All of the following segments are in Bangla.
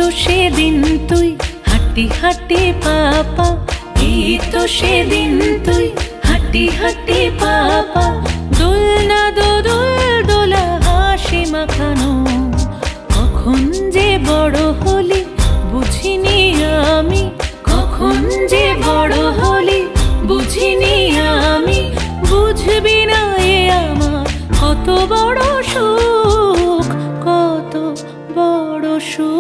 তো সেদিন তুই হাঁটি হাঁটি পাপা, এই তো সেদিন তুই হাঁটি হাঁটি পাপা, দোলনা দোদুল দোলা হাসি মাখানো। কখন যে বড় হলি বুঝিনি আমি, কখন যে বড় হলি বুঝিনি আমি। বুঝবি না এ আমার কত বড় সুখ, কত বড় সুখ।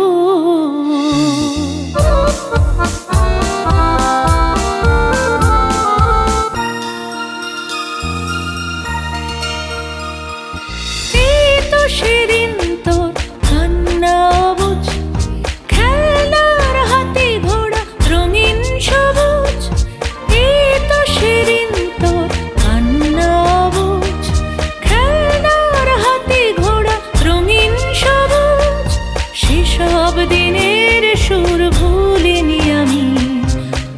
এই তো সেদিন তোর কান্না অবুঝ, খেলার হাতে ঘোড়া রঙিন সবুজ। এই তো সেদিন তোর কান্না অবুঝ, খেলার হাতে ঘোড়া রঙিন সবুজ। সেসব দিনের সুর ভুলিনি আমি,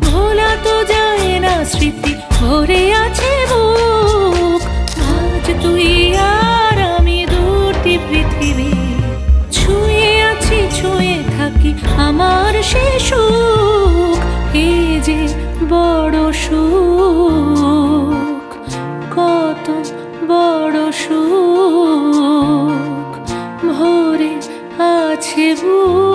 ভোলা তো যায় না স্মৃতি ভরে আছে বুক। আজ তুই আর আমি দুটি পৃথিবী, ছুঁয়ে আছি ছুঁয়ে থাকি আমার সে সুখ। এ যে বড় সুখ, কত বড় সুখ, ভরে আছে বুক।